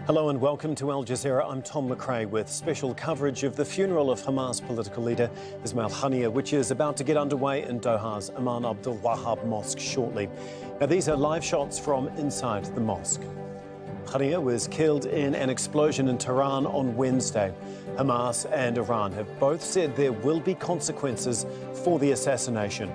Hello and welcome to Al Jazeera. I'm Tom McRae with special coverage of the funeral of Hamas political leader Ismail Haniyeh, which is about to get underway in Doha's Imam al-Wahhab Mosque shortly. Now, these are live shots from inside the mosque. Haniyeh was killed in an explosion in Tehran on Wednesday. Hamas and Iran have both said there will be consequences for the assassination.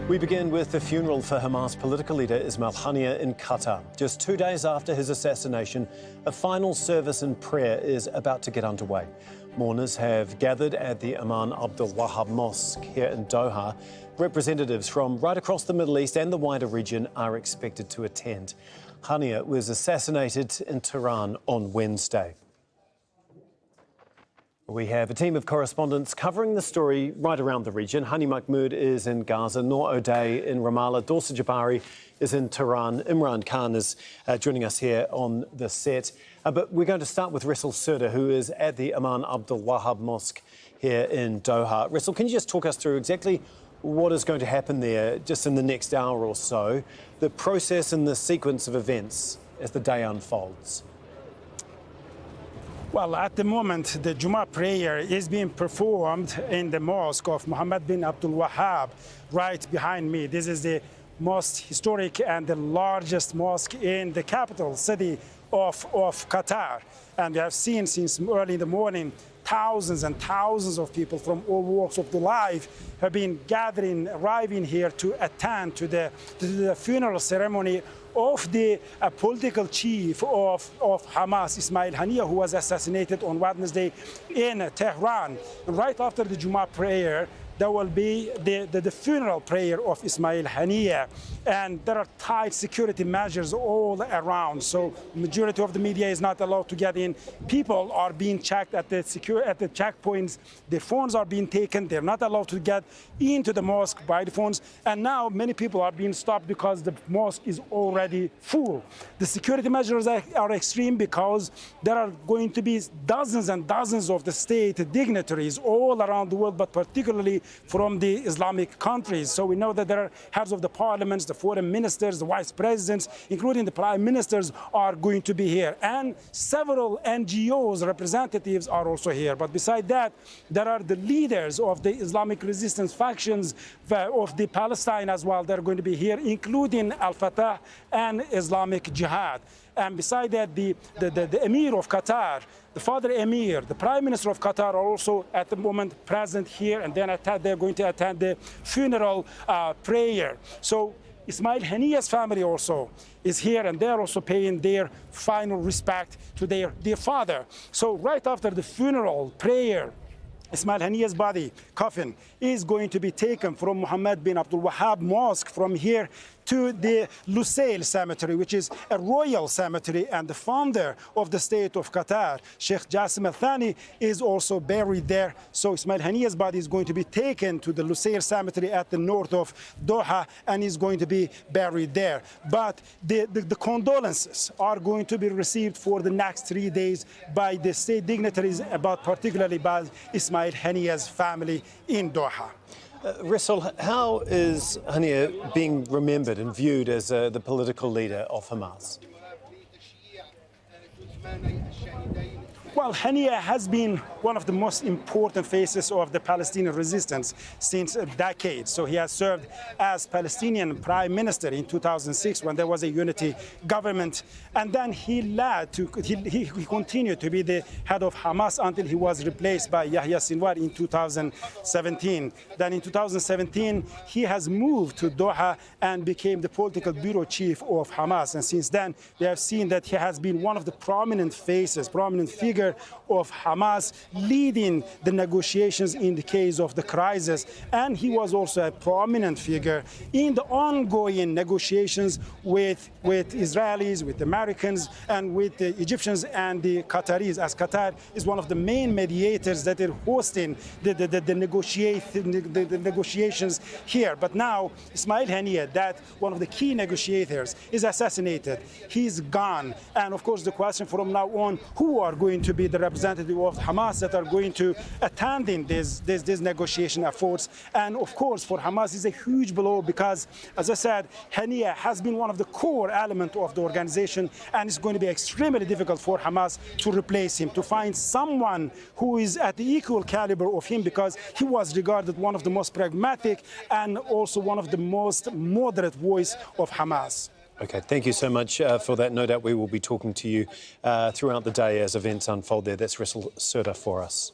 We begin with the funeral for Hamas political leader Ismail Haniyeh in Qatar. Just 2 days after his assassination, a final service and prayer is about to get underway. Mourners have gathered at the Imam al-Wahhab Mosque here in Doha. Representatives from right across the Middle East and the wider region are expected to attend. Haniyeh was assassinated in Tehran on Wednesday. We have a team of correspondents covering the story right around the region. Hani Mahmoud is in Gaza, Noor O'Day in Ramallah, Dorsa Jabari is in Tehran. Imran Khan is joining us here on the set. But we're going to start with Raisi Surda, who is at the Imam al-Wahhab Mosque here in Doha. Raisi, can you just talk us through exactly what is going to happen there just in the next hour or so, the process and the sequence of events as the day unfolds? Well, at the moment, the Jummah prayer is being performed in the mosque of Mohammed bin Abdul Wahhab, right behind me. This is the most historic and the largest mosque in the capital city of Qatar. And we have seen since early in the morning, thousands and thousands of people from all walks of the life have been gathering, arriving here to attend to the funeral ceremony of the political chief of Hamas, Ismail Haniyeh, who was assassinated on Wednesday in Tehran. And right after the Jummah prayer, there will be the funeral prayer of Ismail Haniyeh. And there are tight security measures all around. So majority of the media is not allowed to get in. People are being checked at the checkpoints. Their phones are being taken. They're not allowed to get into the mosque by the phones. And now many people are being stopped because the mosque is already full. The security measures are extreme because there are going to be dozens and dozens of the state dignitaries all around the world, but particularly from the Islamic countries. So we know that there are heads of the parliaments, the foreign ministers, the vice presidents, including the prime ministers, are going to be here. And several NGOs representatives are also here. But beside that, there are the leaders of the Islamic resistance factions of the Palestine as well. They're going to be here, including Fatah and Islamic Jihad. And beside that, the Emir of Qatar, the Father Emir, the Prime Minister of Qatar are also at the moment present here, and then they're going to attend the funeral prayer. So Ismail Haniyeh's family also is here, and they're also paying their final respect to their father. So right after the funeral prayer, Ismail Haniyeh's body, coffin, is going to be taken from Mohammed bin Abdul Wahhab Mosque from here to the Lusail cemetery, which is a royal cemetery, and the founder of the state of Qatar, Sheikh Jassim al-Thani, is also buried there. So Ismail Haniyeh's body is going to be taken to the Lusail cemetery at the north of Doha and is going to be buried there. But the condolences are going to be received for the next 3 days by the state dignitaries, but particularly by Ismail Haniyeh's family in Doha. Raisi, how is Haniyeh being remembered and viewed as the political leader of Hamas? Well, Haniyeh has been one of the most important faces of the Palestinian resistance since a decade. So he has served as Palestinian Prime Minister in 2006 when there was a unity government. And then he continued to be the head of Hamas until he was replaced by Yahya Sinwar in 2017. Then in 2017, he has moved to Doha and became the political bureau chief of Hamas. And since then, we have seen that he has been one of the prominent faces, prominent figure of Hamas, leading the negotiations in the case of the crisis. And he was also a prominent figure in the ongoing negotiations with Israelis, with Americans, and with the Egyptians and the Qataris, as Qatar is one of the main mediators that are hosting the negotiations here. But now, Ismail Haniyeh, that one of the key negotiators, is assassinated. He's gone. And of course, the question from now on, who are going to to be the representative of Hamas that are going to attend in these negotiation efforts. And of course, for Hamas, it's a huge blow because, as I said, Haniyeh has been one of the core elements of the organization, and it's going to be extremely difficult for Hamas to replace him, to find someone who is at the equal caliber of him, because he was regarded one of the most pragmatic and also one of the most moderate voice of Hamas. Okay, thank you so much for that. No doubt we will be talking to you throughout the day as events unfold there. That's Russell Surda for us.